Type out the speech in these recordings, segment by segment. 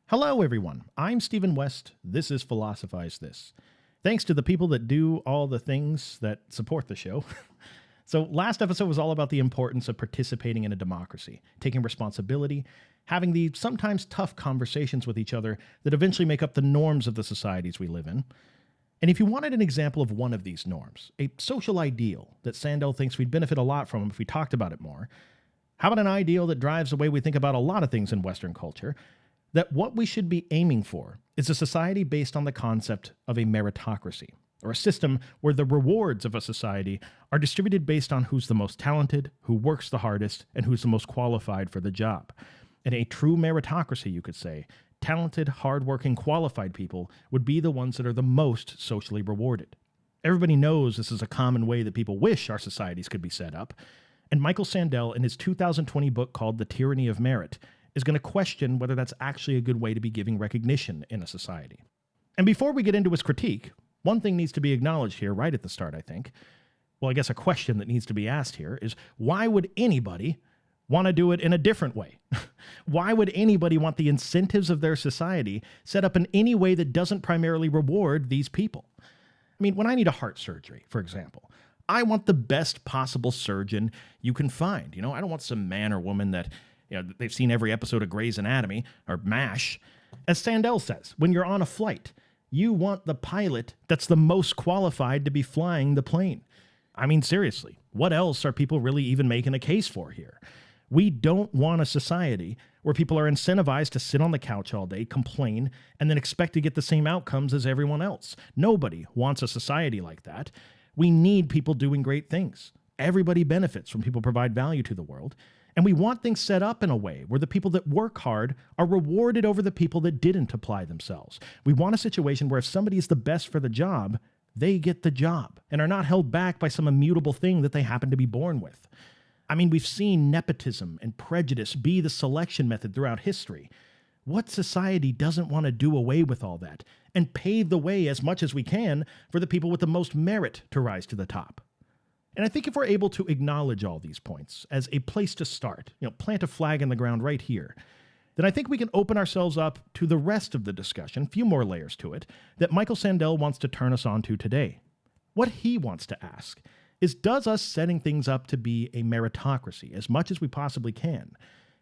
Hello, everyone. I'm Stephen West. This is Philosophize This. Thanks to the people that do all the things that support the show. So last episode was all about the importance of participating in a democracy, taking responsibility, having the sometimes tough conversations with each other that eventually make up the norms of the societies we live in. And if you wanted an example of one of these norms, a social ideal that Sandel thinks we'd benefit a lot from if we talked about it more, how about an ideal that drives the way we think about a lot of things in Western culture? That what we should be aiming for is a society based on the concept of a meritocracy, or a system where the rewards of a society are distributed based on who's the most talented, who works the hardest, and who's the most qualified for the job. In a true meritocracy, you could say, talented, hardworking, qualified people would be the ones that are the most socially rewarded. Everybody knows this is a common way that people wish our societies could be set up, and Michael Sandel, in his 2020 book called The Tyranny of Merit, is going to question whether that's actually a good way to be giving recognition in a society. And before we get into his critique, one thing needs to be acknowledged here right at the start, I think. Well, I guess a question that needs to be asked here is, why would anybody want to do it in a different way? Why would anybody want the incentives of their society set up in any way that doesn't primarily reward these people? I mean, when I need a heart surgery, for example, I want the best possible surgeon you can find. I don't want some man or woman that they've seen every episode of Grey's Anatomy, or MASH. As Sandel says, when you're on a flight, you want the pilot that's the most qualified to be flying the plane. I mean, seriously, what else are people really even making a case for here? We don't want a society where people are incentivized to sit on the couch all day, complain, and then expect to get the same outcomes as everyone else. Nobody wants a society like that. We need people doing great things. Everybody benefits when people provide value to the world. And we want things set up in a way where the people that work hard are rewarded over the people that didn't apply themselves. We want a situation where if somebody is the best for the job, they get the job and are not held back by some immutable thing that they happen to be born with. I mean, we've seen nepotism and prejudice be the selection method throughout history. What society doesn't want to do away with all that and pave the way as much as we can for the people with the most merit to rise to the top? And I think if we're able to acknowledge all these points as a place to start, plant a flag in the ground right here, then I think we can open ourselves up to the rest of the discussion, a few more layers to it, that Michael Sandel wants to turn us on to today. What he wants to ask is, does us setting things up to be a meritocracy as much as we possibly can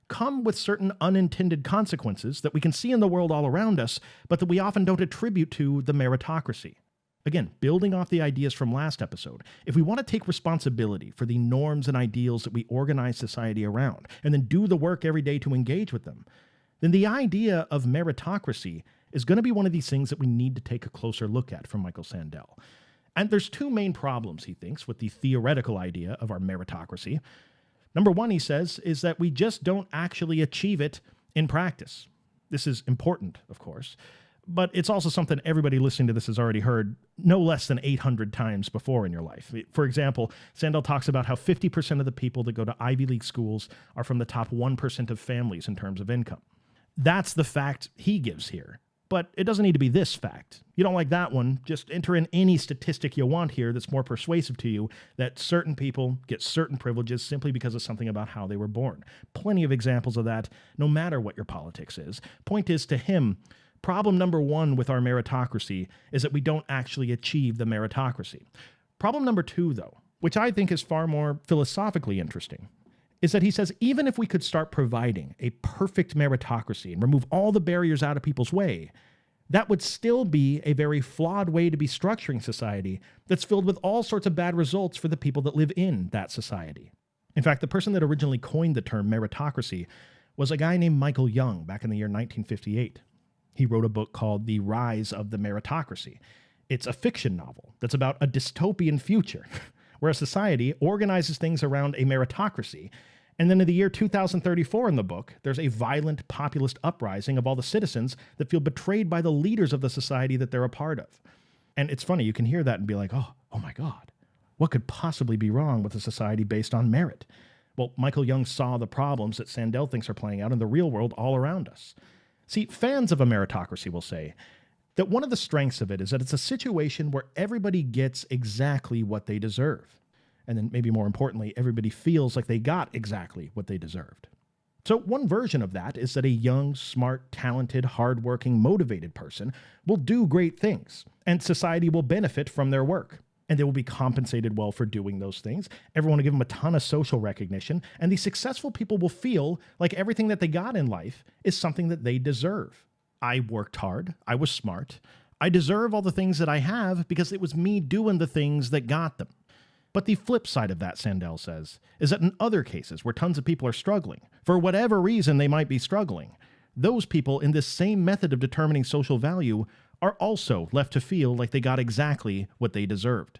come with certain unintended consequences that we can see in the world all around us, but that we often don't attribute to the meritocracy? Again, building off the ideas from last episode, if we want to take responsibility for the norms and ideals that we organize society around, and then do the work every day to engage with them, then the idea of meritocracy is going to be one of these things that we need to take a closer look at from Michael Sandel. And there's two main problems, he thinks, with the theoretical idea of our meritocracy. Number one, he says, is that we just don't actually achieve it in practice. This is important, of course. But it's also something everybody listening to this has already heard no less than 800 times before in your life. For example, Sandel talks about how 50% of the people that go to Ivy League schools are from the top 1% of families in terms of income. That's the fact he gives here. But it doesn't need to be this fact. You don't like that one, just enter in any statistic you want here that's more persuasive to you that certain people get certain privileges simply because of something about how they were born. Plenty of examples of that, no matter what your politics is. Point is, to him, problem number one with our meritocracy is that we don't actually achieve the meritocracy. Problem number two, though, which I think is far more philosophically interesting, is that he says even if we could start providing a perfect meritocracy and remove all the barriers out of people's way, that would still be a very flawed way to be structuring society that's filled with all sorts of bad results for the people that live in that society. In fact, the person that originally coined the term meritocracy was a guy named Michael Young back in the year 1958. He wrote a book called The Rise of the Meritocracy. It's a fiction novel that's about a dystopian future where a society organizes things around a meritocracy, and then in the year 2034 in the book, there's a violent populist uprising of all the citizens that feel betrayed by the leaders of the society that they're a part of. And it's funny, you can hear that and be like, oh my God, what could possibly be wrong with a society based on merit? Well, Michael Young saw the problems that Sandel thinks are playing out in the real world all around us. See, fans of a meritocracy will say that one of the strengths of it is that it's a situation where everybody gets exactly what they deserve. And then maybe more importantly, everybody feels like they got exactly what they deserved. So one version of that is that a young, smart, talented, hardworking, motivated person will do great things, and society will benefit from their work. And they will be compensated well for doing those things. Everyone will give them a ton of social recognition, and these successful people will feel like everything that they got in life is something that they deserve. I worked hard. I was smart. I deserve all the things that I have because it was me doing the things that got them. But the flip side of that, Sandel says, is that in other cases where tons of people are struggling, for whatever reason they might be struggling, those people in this same method of determining social value are also left to feel like they got exactly what they deserved.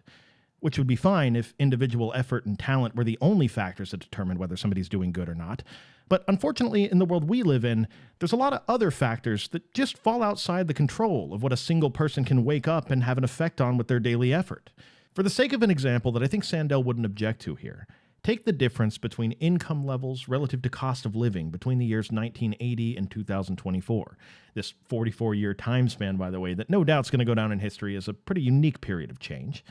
Which would be fine if individual effort and talent were the only factors that determine whether somebody's doing good or not. But unfortunately, in the world we live in, there's a lot of other factors that just fall outside the control of what a single person can wake up and have an effect on with their daily effort. For the sake of an example that I think Sandel wouldn't object to here, take the difference between income levels relative to cost of living between the years 1980 and 2024. This 44-year time span, by the way, that no doubt is going to go down in history as a pretty unique period of change.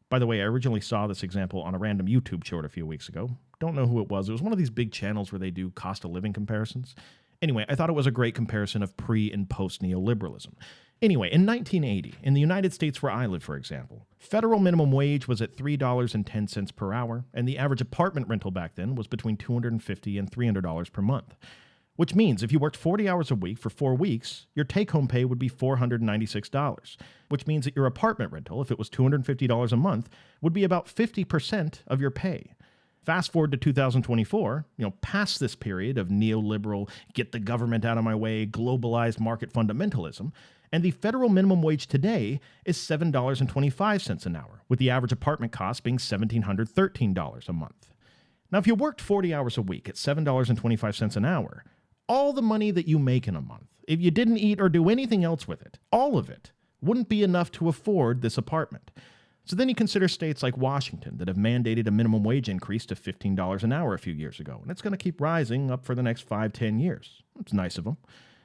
By the way, I originally saw this example on a random YouTube short a few weeks ago. Don't know who it was. It was one of these big channels where they do cost of living comparisons. Anyway, I thought it was a great comparison of pre- and post-neoliberalism. Anyway, in 1980, in the United States where I live, for example, federal minimum wage was at $3.10 per hour, and the average apartment rental back then was between $250 and $300 per month. Which means if you worked 40 hours a week for 4 weeks, your take-home pay would be $496, which means that your apartment rental, if it was $250 a month, would be about 50% of your pay. Fast forward to 2024, past this period of neoliberal, get the government out of my way, globalized market fundamentalism, and the federal minimum wage today is $7.25 an hour, with the average apartment cost being $1,713 a month. Now, if you worked 40 hours a week at $7.25 an hour, all the money that you make in a month, if you didn't eat or do anything else with it, all of it, wouldn't be enough to afford this apartment. So then you consider states like Washington that have mandated a minimum wage increase to $15 an hour a few years ago, and it's going to keep rising up for the next 5-10 years. It's nice of them.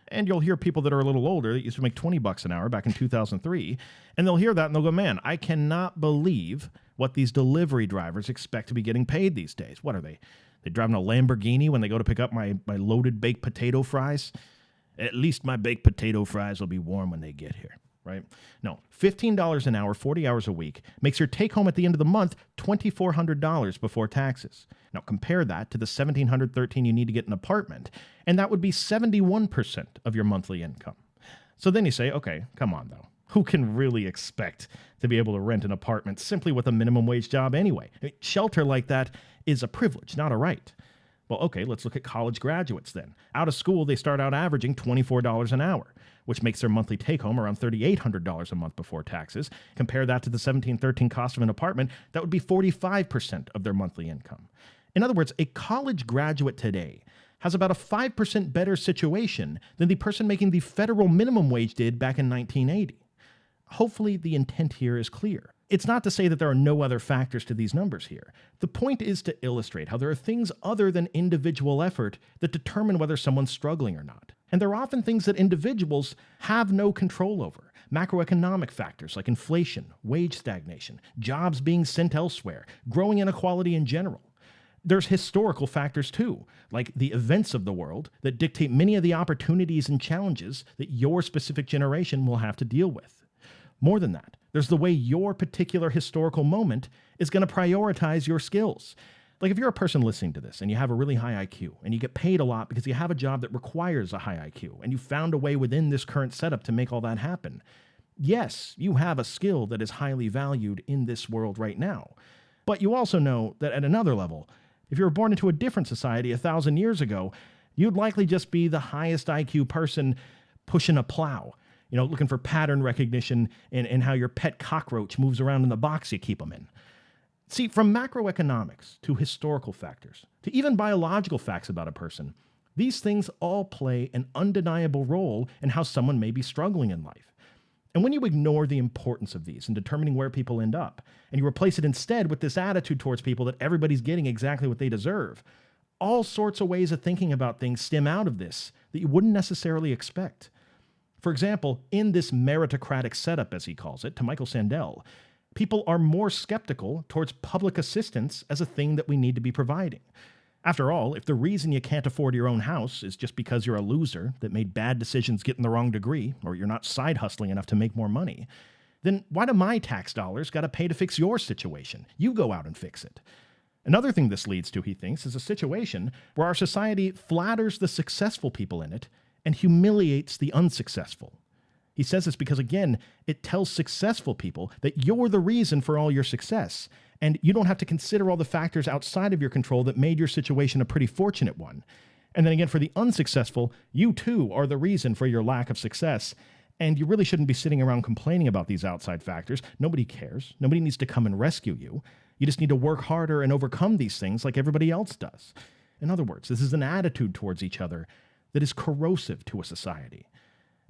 And you'll hear people that are a little older that used to make $20 an hour back in 2003, and they'll hear that and they'll go, man, I cannot believe what these delivery drivers expect to be getting paid these days. What are they? They driving a Lamborghini when they go to pick up my loaded baked potato fries? At least my baked potato fries will be warm when they get here, right? No, $15 an hour, 40 hours a week, makes your take home at the end of the month $2,400 before taxes. Now compare that to the $1,713 you need to get an apartment, and that would be 71% of your monthly income. So then you say, okay, come on though. Who can really expect to be able to rent an apartment simply with a minimum wage job anyway? Shelter like that is a privilege, not a right. Well, okay, let's look at college graduates then. Out of school, they start out averaging $24 an hour, which makes their monthly take-home around $3,800 a month before taxes. Compare that to the $1,713 cost of an apartment, that would be 45% of their monthly income. In other words, a college graduate today has about a 5% better situation than the person making the federal minimum wage did back in 1980. Hopefully the intent here is clear. It's not to say that there are no other factors to these numbers here. The point is to illustrate how there are things other than individual effort that determine whether someone's struggling or not. And there are often things that individuals have no control over. Macroeconomic factors like inflation, wage stagnation, jobs being sent elsewhere, growing inequality in general. There's historical factors too, like the events of the world that dictate many of the opportunities and challenges that your specific generation will have to deal with. More than that, there's the way your particular historical moment is going to prioritize your skills. Like if you're a person listening to this and you have a really high IQ and you get paid a lot because you have a job that requires a high IQ and you found a way within this current setup to make all that happen, yes, you have a skill that is highly valued in this world right now. But you also know that at another level, if you were born into a different society 1,000 years ago, you'd likely just be the highest IQ person pushing a plow, looking for pattern recognition in how your pet cockroach moves around in the box you keep them in. See, from macroeconomics to historical factors to even biological facts about a person, these things all play an undeniable role in how someone may be struggling in life. And when you ignore the importance of these in determining where people end up, and you replace it instead with this attitude towards people that everybody's getting exactly what they deserve, all sorts of ways of thinking about things stem out of this that you wouldn't necessarily expect. For example, in this meritocratic setup, as he calls it, to Michael Sandel, people are more skeptical towards public assistance as a thing that we need to be providing. After all, if the reason you can't afford your own house is just because you're a loser that made bad decisions getting the wrong degree, or you're not side hustling enough to make more money, then why do my tax dollars got to pay to fix your situation? You go out and fix it. Another thing this leads to, he thinks, is a situation where our society flatters the successful people in it and humiliates the unsuccessful. He says this because, again, it tells successful people that you're the reason for all your success, and you don't have to consider all the factors outside of your control that made your situation a pretty fortunate one. And then again, for the unsuccessful, you too are the reason for your lack of success, and you really shouldn't be sitting around complaining about these outside factors. Nobody cares. Nobody needs to come and rescue you. You just need to work harder and overcome these things like everybody else does. In other words, this is an attitude towards each other that is corrosive to a society.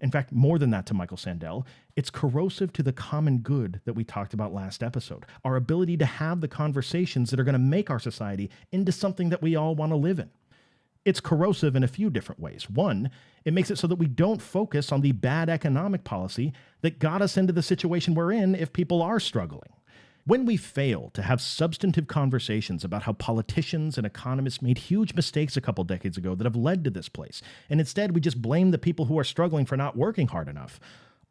In fact, more than that to Michael Sandel, it's corrosive to the common good that we talked about last episode, our ability to have the conversations that are going to make our society into something that we all want to live in. It's corrosive in a few different ways. One, it makes it so that we don't focus on the bad economic policy that got us into the situation we're in if people are struggling. When we fail to have substantive conversations about how politicians and economists made huge mistakes a couple decades ago that have led to this place, and instead we just blame the people who are struggling for not working hard enough,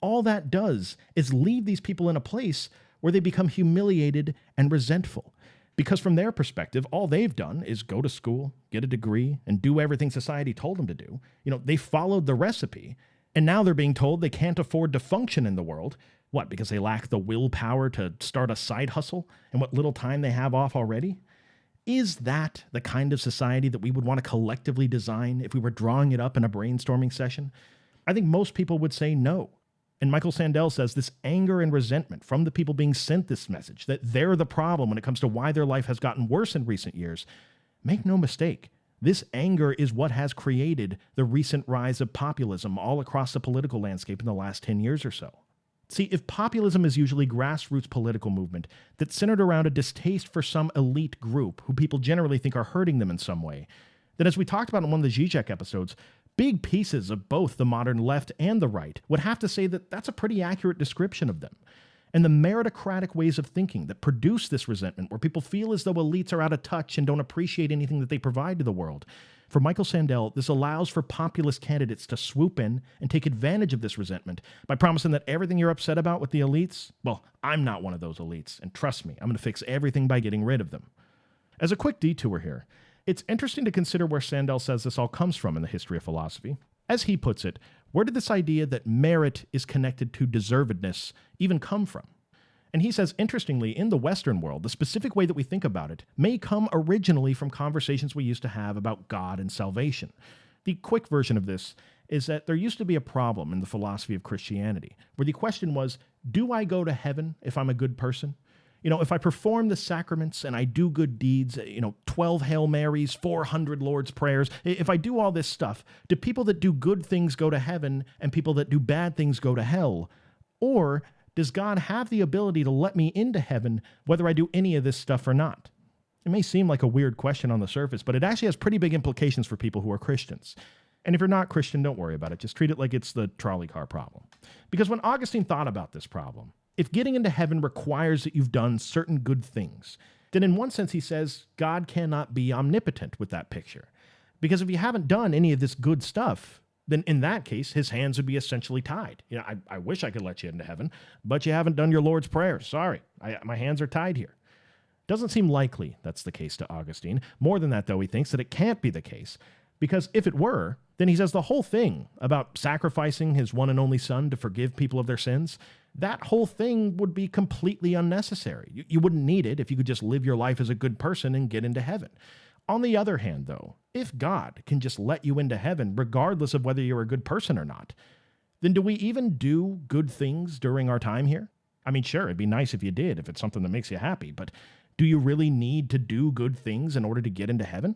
all that does is leave these people in a place where they become humiliated and resentful. Because from their perspective, all they've done is go to school, get a degree, and do everything society told them to do. They followed the recipe, and now they're being told they can't afford to function in the world. What, because they lack the willpower to start a side hustle and what little time they have off already? Is that the kind of society that we would want to collectively design if we were drawing it up in a brainstorming session? I think most people would say no. And Michael Sandel says this anger and resentment from the people being sent this message, that they're the problem when it comes to why their life has gotten worse in recent years. Make no mistake, this anger is what has created the recent rise of populism all across the political landscape in the last 10 years or so. See, if populism is usually grassroots political movement that's centered around a distaste for some elite group who people generally think are hurting them in some way, then as we talked about in one of the Zizek episodes, big pieces of both the modern left and the right would have to say that that's a pretty accurate description of them. And the meritocratic ways of thinking that produce this resentment, where people feel as though elites are out of touch and don't appreciate anything that they provide to the world, for Michael Sandel, this allows for populist candidates to swoop in and take advantage of this resentment by promising that everything you're upset about with the elites, well, I'm not one of those elites, and trust me, I'm going to fix everything by getting rid of them. As a quick detour here, it's interesting to consider where Sandel says this all comes from in the history of philosophy. As he puts it, where did this idea that merit is connected to deservedness even come from? And he says, interestingly, in the Western world, the specific way that we think about it may come originally from conversations we used to have about God and salvation. The quick version of this is that there used to be a problem in the philosophy of Christianity, where the question was, do I go to heaven if I'm a good person? If I perform the sacraments and I do good deeds, 12 Hail Marys, 400 Lord's Prayers, if I do all this stuff, do people that do good things go to heaven and people that do bad things go to hell? Or does God have the ability to let me into heaven whether I do any of this stuff or not? It may seem like a weird question on the surface, but it actually has pretty big implications for people who are Christians. And if you're not Christian, don't worry about it. Just treat it like it's the trolley car problem. Because when Augustine thought about this problem, if getting into heaven requires that you've done certain good things, then in one sense he says God cannot be omnipotent with that picture. Because if you haven't done any of this good stuff, then in that case, his hands would be essentially tied. I wish I could let you into heaven, but you haven't done your Lord's Prayer. Sorry, my hands are tied here. Doesn't seem likely that's the case to Augustine. More than that, though, he thinks that it can't be the case, because if it were, then he says the whole thing about sacrificing his one and only son to forgive people of their sins, that whole thing would be completely unnecessary. You wouldn't need it if you could just live your life as a good person and get into heaven. On the other hand, though, if God can just let you into heaven regardless of whether you're a good person or not, then do we even do good things during our time here? I mean, sure, it'd be nice if you did, if it's something that makes you happy, but do you really need to do good things in order to get into heaven?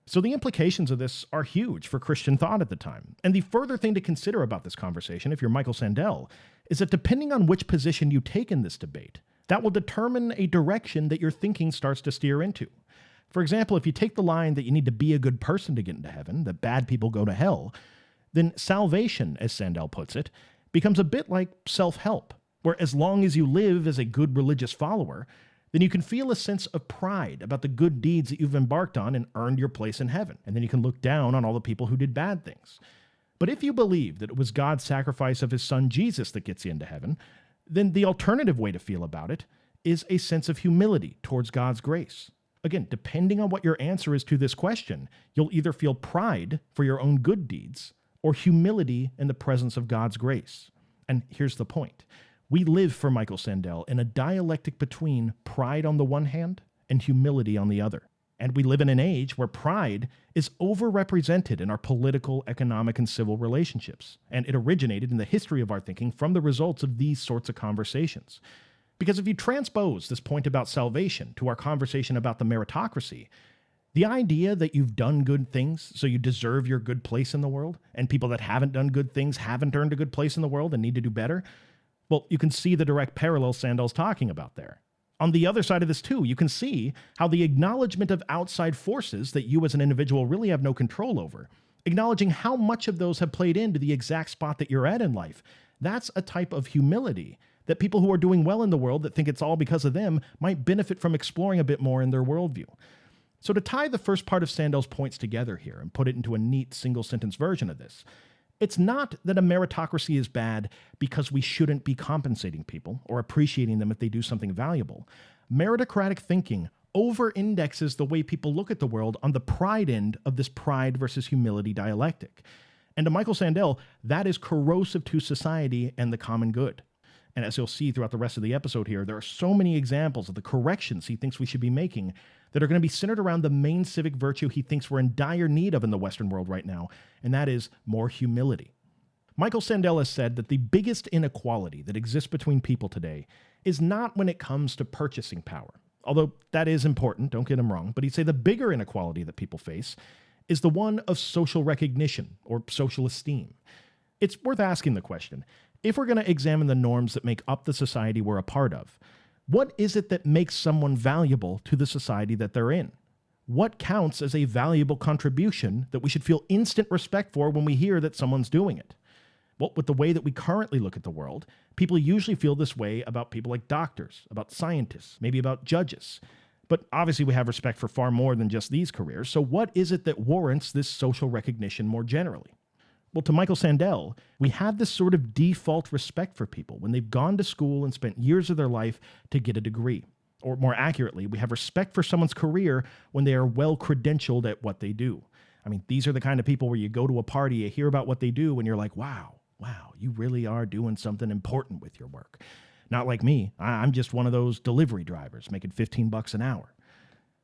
So the implications of this are huge for Christian thought at the time. And the further thing to consider about this conversation, if you're Michael Sandel, is that depending on which position you take in this debate, that will determine a direction that your thinking starts to steer into. For example, if you take the line that you need to be a good person to get into heaven, that bad people go to hell, then salvation, as Sandel puts it, becomes a bit like self-help, where as long as you live as a good religious follower, then you can feel a sense of pride about the good deeds that you've embarked on and earned your place in heaven. And then you can look down on all the people who did bad things. But if you believe that it was God's sacrifice of his son Jesus that gets you into heaven, then the alternative way to feel about it is a sense of humility towards God's grace. Again, depending on what your answer is to this question, you'll either feel pride for your own good deeds or humility in the presence of God's grace. And here's the point. We live, for Michael Sandel, in a dialectic between pride on the one hand and humility on the other. And we live in an age where pride is overrepresented in our political, economic, and civil relationships. And it originated in the history of our thinking from the results of these sorts of conversations. Because if you transpose this point about salvation to our conversation about the meritocracy, the idea that you've done good things, so you deserve your good place in the world, and people that haven't done good things haven't earned a good place in the world and need to do better, well, you can see the direct parallel Sandel's talking about there. On the other side of this too, you can see how the acknowledgement of outside forces that you as an individual really have no control over, acknowledging how much of those have played into the exact spot that you're at in life, that's a type of humility that people who are doing well in the world that think it's all because of them might benefit from exploring a bit more in their worldview. So to tie the first part of Sandel's points together here and put it into a neat single-sentence version of this, it's not that a meritocracy is bad because we shouldn't be compensating people or appreciating them if they do something valuable. Meritocratic thinking over-indexes the way people look at the world on the pride end of this pride versus humility dialectic. And to Michael Sandel, that is corrosive to society and the common good. And as you'll see throughout the rest of the episode here, there are so many examples of the corrections he thinks we should be making that are going to be centered around the main civic virtue he thinks we're in dire need of in the Western world right now, and that is more humility. Michael Sandel has said that the biggest inequality that exists between people today is not when it comes to purchasing power, although that is important, don't get him wrong, but he'd say the bigger inequality that people face is the one of social recognition or social esteem. It's worth asking the question, if we're going to examine the norms that make up the society we're a part of, what is it that makes someone valuable to the society that they're in? What counts as a valuable contribution that we should feel instant respect for when we hear that someone's doing it? Well, with the way that we currently look at the world, people usually feel this way about people like doctors, about scientists, maybe about judges. But obviously we have respect for far more than just these careers, so what is it that warrants this social recognition more generally? Well, to Michael Sandel, we have this sort of default respect for people when they've gone to school and spent years of their life to get a degree. Or more accurately, we have respect for someone's career when they are well credentialed at what they do. I mean, these are the kind of people where you go to a party, you hear about what they do, and you're like, wow, you really are doing something important with your work. Not like me. I'm just one of those delivery drivers making $15 an hour.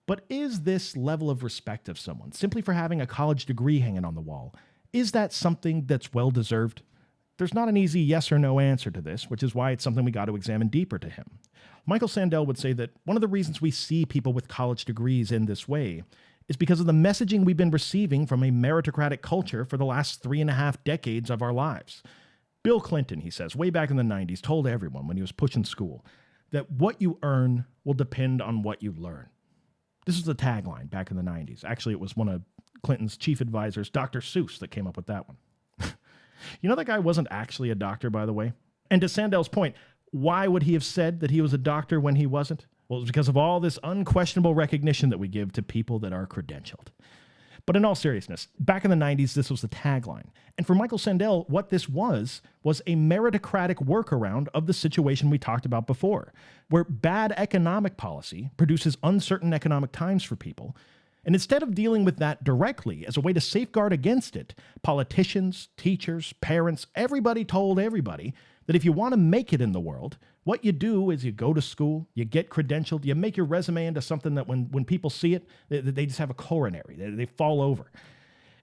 But is this level of respect of someone, simply for having a college degree hanging on the wall, is that something that's well-deserved? There's not an easy yes or no answer to this, which is why it's something we got to examine deeper to him. Michael Sandel would say that one of the reasons we see people with college degrees in this way is because of the messaging we've been receiving from a meritocratic culture for the last 3.5 decades of our lives. Bill Clinton, he says, way back in the 90s, told everyone when he was pushing school that what you earn will depend on what you learn. This is the tagline back in the 90s. Actually, it was one of Clinton's chief advisors, Dr. Seuss, that came up with that one. You know that guy wasn't actually a doctor, by the way? And to Sandel's point, why would he have said that he was a doctor when he wasn't? Well, it was because of all this unquestionable recognition that we give to people that are credentialed. But in all seriousness, back in the 90s, this was the tagline. And for Michael Sandel, what this was a meritocratic workaround of the situation we talked about before, where bad economic policy produces uncertain economic times for people. And instead of dealing with that directly as a way to safeguard against it, politicians, teachers, parents, everybody told everybody that if you want to make it in the world, what you do is you go to school, you get credentialed, you make your resume into something that when people see it, they just have a coronary, they fall over.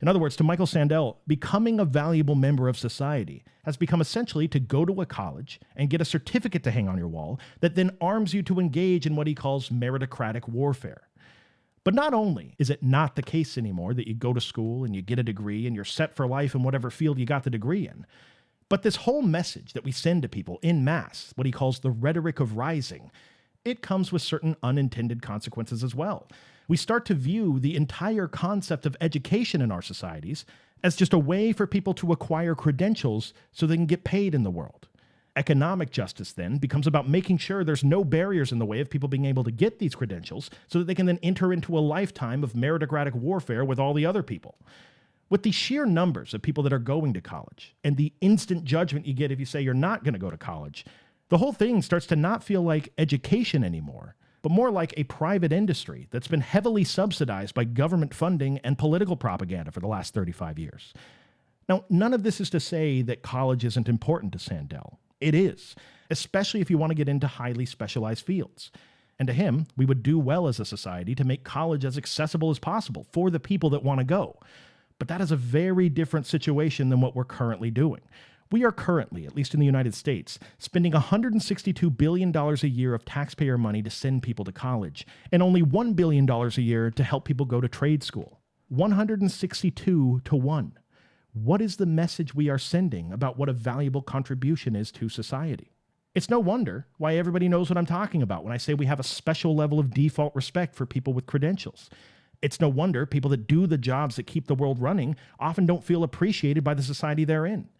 In other words, to Michael Sandel, becoming a valuable member of society has become essentially to go to a college and get a certificate to hang on your wall that then arms you to engage in what he calls meritocratic warfare. But not only is it not the case anymore that you go to school and you get a degree and you're set for life in whatever field you got the degree in, but this whole message that we send to people en masse, what he calls the rhetoric of rising, it comes with certain unintended consequences as well. We start to view the entire concept of education in our societies as just a way for people to acquire credentials so they can get paid in the world. Economic justice then becomes about making sure there's no barriers in the way of people being able to get these credentials so that they can then enter into a lifetime of meritocratic warfare with all the other people. With the sheer numbers of people that are going to college and the instant judgment you get if you say you're not going to go to college, the whole thing starts to not feel like education anymore, but more like a private industry that's been heavily subsidized by government funding and political propaganda for the last 35 years. Now, none of this is to say that college isn't important to Sandel. It is, especially if you want to get into highly specialized fields. And to him, we would do well as a society to make college as accessible as possible for the people that want to go. But that is a very different situation than what we're currently doing. We are currently, at least in the United States, spending $162 billion a year of taxpayer money to send people to college, and only $1 billion a year to help people go to trade school. 162 to 1. What is the message we are sending about what a valuable contribution is to society? It's no wonder why everybody knows what I'm talking about when I say we have a special level of default respect for people with credentials. It's no wonder people that do the jobs that keep the world running often don't feel appreciated by the society they're in.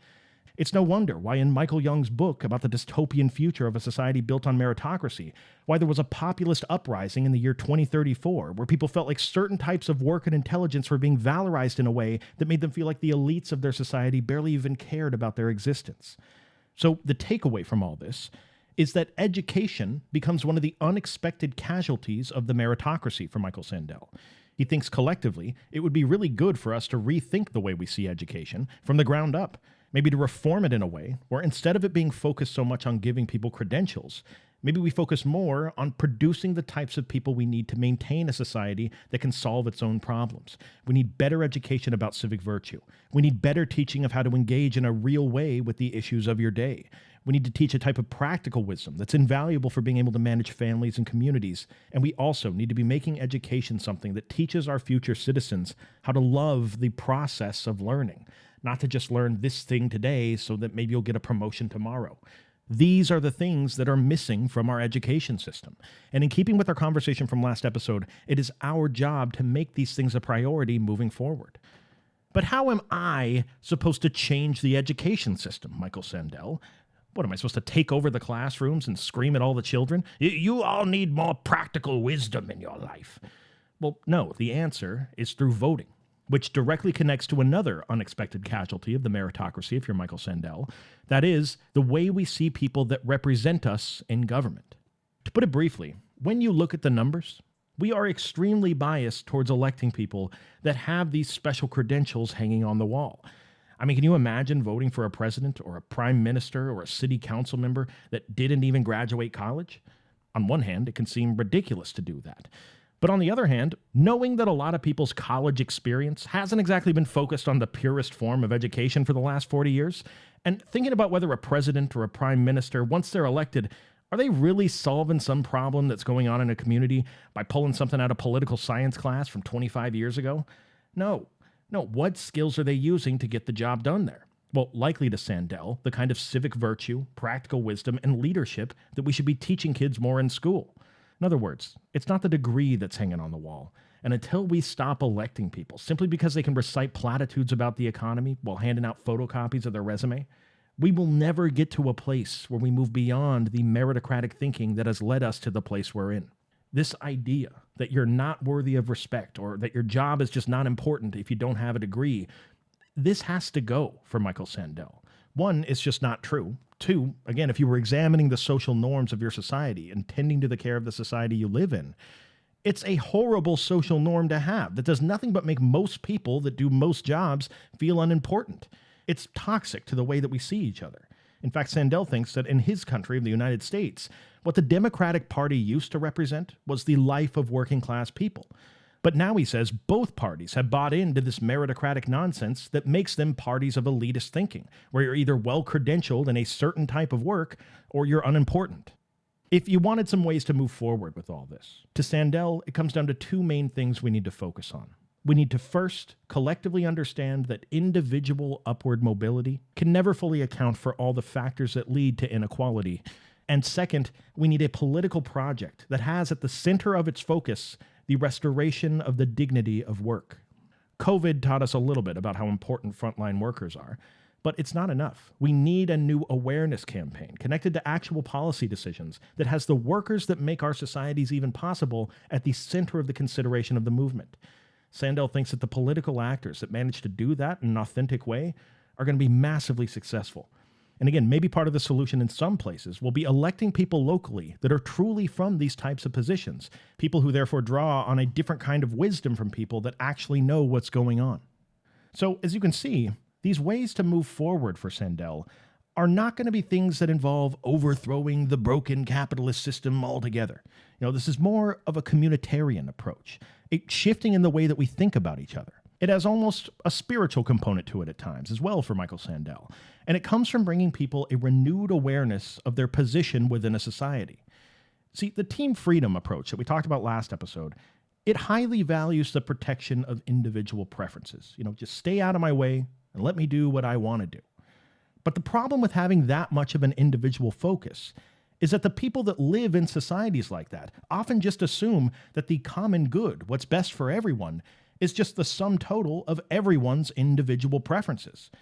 It's no wonder why in Michael Young's book about the dystopian future of a society built on meritocracy, why there was a populist uprising in the year 2034, where people felt like certain types of work and intelligence were being valorized in a way that made them feel like the elites of their society barely even cared about their existence. So the takeaway from all this is that education becomes one of the unexpected casualties of the meritocracy for Michael Sandel. He thinks collectively it would be really good for us to rethink the way we see education from the ground up, maybe to reform it in a way where instead of it being focused so much on giving people credentials, maybe we focus more on producing the types of people we need to maintain a society that can solve its own problems. We need better education about civic virtue. We need better teaching of how to engage in a real way with the issues of your day. We need to teach a type of practical wisdom that's invaluable for being able to manage families and communities. And we also need to be making education something that teaches our future citizens how to love the process of learning, not to just learn this thing today so that maybe you'll get a promotion tomorrow. These are the things that are missing from our education system. And in keeping with our conversation from last episode, it is our job to make these things a priority moving forward. But how am I supposed to change the education system, Michael Sandel? What, am I supposed to take over the classrooms and scream at all the children? You all need more practical wisdom in your life. Well, no, the answer is through voting, which directly connects to another unexpected casualty of the meritocracy, if you're Michael Sandel. That is, the way we see people that represent us in government. To put it briefly, when you look at the numbers, we are extremely biased towards electing people that have these special credentials hanging on the wall. I mean, can you imagine voting for a president or a prime minister or a city council member that didn't even graduate college? On one hand, it can seem ridiculous to do that. But on the other hand, knowing that a lot of people's college experience hasn't exactly been focused on the purest form of education for the last 40 years, and thinking about whether a president or a prime minister, once they're elected, are they really solving some problem that's going on in a community by pulling something out of political science class from 25 years ago? No, what skills are they using to get the job done there? Well, likely to Sandel, the kind of civic virtue, practical wisdom, and leadership that we should be teaching kids more in school. In other words, it's not the degree that's hanging on the wall. And until we stop electing people simply because they can recite platitudes about the economy while handing out photocopies of their resume, we will never get to a place where we move beyond the meritocratic thinking that has led us to the place we're in. This idea that you're not worthy of respect or that your job is just not important if you don't have a degree, this has to go for Michael Sandel. One, it's just not true. Two, again, if you were examining the social norms of your society and tending to the care of the society you live in, it's a horrible social norm to have that does nothing but make most people that do most jobs feel unimportant. It's toxic to the way that we see each other. In fact, Sandel thinks that in his country of the United States, what the Democratic Party used to represent was the life of working class people. But now he says both parties have bought into this meritocratic nonsense that makes them parties of elitist thinking, where you're either well-credentialed in a certain type of work or you're unimportant. If you wanted some ways to move forward with all this, to Sandel, it comes down to two main things we need to focus on. We need to first collectively understand that individual upward mobility can never fully account for all the factors that lead to inequality. And second, we need a political project that has at the center of its focus the restoration of the dignity of work. COVID taught us a little bit about how important frontline workers are, But it's not enough. We need a new awareness campaign connected to actual policy decisions that has the workers that make our societies even possible at the center of the consideration of the movement. Sandel thinks that the political actors that manage to do that in an authentic way are going to be massively successful. And again, maybe part of the solution in some places will be electing people locally that are truly from these types of positions, people who therefore draw on a different kind of wisdom from people that actually know what's going on. So, as you can see, these ways to move forward for Sandel are not going to be things that involve overthrowing the broken capitalist system altogether. This is more of a communitarian approach, a shifting in the way that we think about each other. It has almost a spiritual component to it at times as well for Michael Sandel, and it comes from bringing people a renewed awareness of their position within a society. See, the team freedom approach that we talked about last episode, it highly values the protection of individual preferences. Just stay out of my way and let me do what I want to do. But the problem with having that much of an individual focus is that the people that live in societies like that often just assume that the common good, what's best for everyone, is just the sum total of everyone's individual preferences.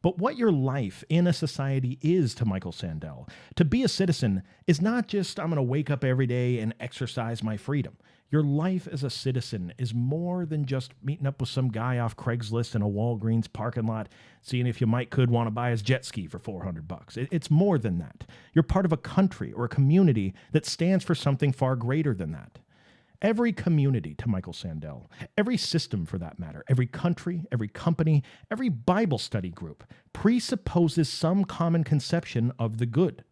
But what your life in a society is to Michael Sandel, to be a citizen, is not just I'm going to wake up every day and exercise my freedom. Your life as a citizen is more than just meeting up with some guy off Craigslist in a Walgreens parking lot, seeing if you could want to buy his jet ski for $400. It's more than that. You're part of a country or a community that stands for something far greater than that. Every community to Michael Sandel, every system for that matter, every country, every company, every Bible study group presupposes some common conception of the good.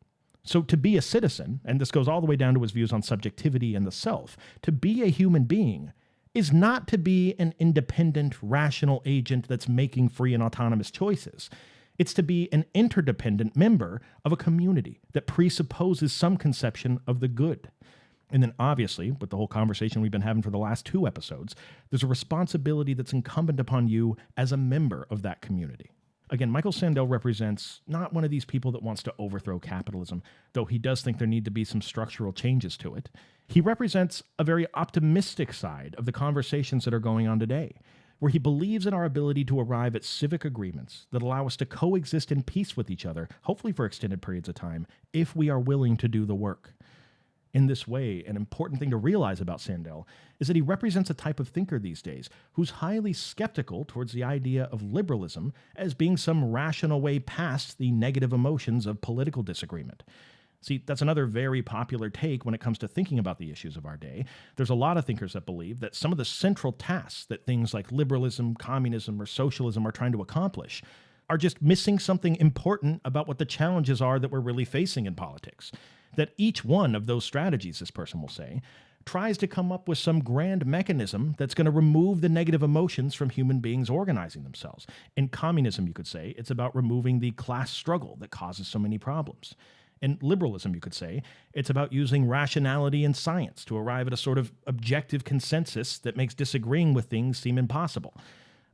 So to be a citizen, and this goes all the way down to his views on subjectivity and the self, to be a human being is not to be an independent, rational agent that's making free and autonomous choices. It's to be an interdependent member of a community that presupposes some conception of the good. And then obviously, with the whole conversation we've been having for the last 2 episodes, there's a responsibility that's incumbent upon you as a member of that community. Again, Michael Sandel represents not one of these people that wants to overthrow capitalism, though he does think there need to be some structural changes to it. He represents a very optimistic side of the conversations that are going on today, where he believes in our ability to arrive at civic agreements that allow us to coexist in peace with each other, hopefully for extended periods of time, if we are willing to do the work. In this way, an important thing to realize about Sandel is that he represents a type of thinker these days who's highly skeptical towards the idea of liberalism as being some rational way past the negative emotions of political disagreement. See, that's another very popular take when it comes to thinking about the issues of our day. There's a lot of thinkers that believe that some of the central tasks that things like liberalism, communism, or socialism are trying to accomplish are just missing something important about what the challenges are that we're really facing in politics. That each one of those strategies, this person will say, tries to come up with some grand mechanism that's going to remove the negative emotions from human beings organizing themselves. In communism, you could say, it's about removing the class struggle that causes so many problems. In liberalism, you could say, it's about using rationality and science to arrive at a sort of objective consensus that makes disagreeing with things seem impossible.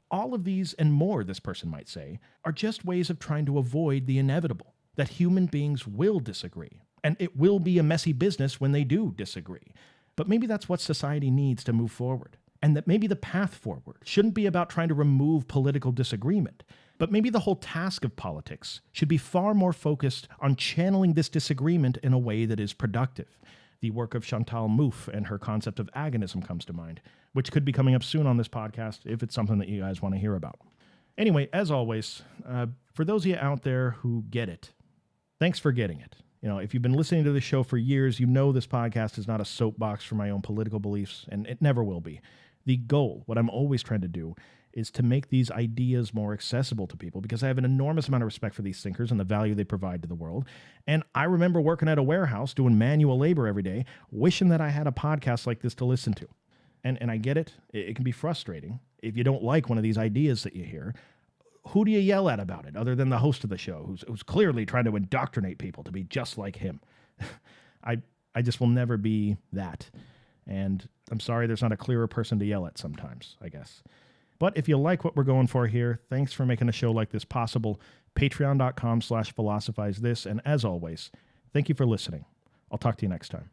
All of these and more, this person might say, are just ways of trying to avoid the inevitable, that human beings will disagree. And it will be a messy business when they do disagree. But maybe that's what society needs to move forward. And that maybe the path forward shouldn't be about trying to remove political disagreement, but maybe the whole task of politics should be far more focused on channeling this disagreement in a way that is productive. The work of Chantal Mouffe and her concept of agonism comes to mind, which could be coming up soon on this podcast if it's something that you guys want to hear about. Anyway, as always, for those of you out there who get it, thanks for getting it. If you've been listening to this show for years, you know this podcast is not a soapbox for my own political beliefs, and it never will be. The goal, what I'm always trying to do, is to make these ideas more accessible to people because I have an enormous amount of respect for these thinkers and the value they provide to the world. And I remember working at a warehouse doing manual labor every day, wishing that I had a podcast like this to listen to. And I get it. It can be frustrating if you don't like one of these ideas that you hear. Who do you yell at about it other than the host of the show who's clearly trying to indoctrinate people to be just like him? I just will never be that. And I'm sorry there's not a clearer person to yell at sometimes, I guess. But if you like what we're going for here, thanks for making a show like this possible. Patreon.com/philosophize this. And as always, thank you for listening. I'll talk to you next time.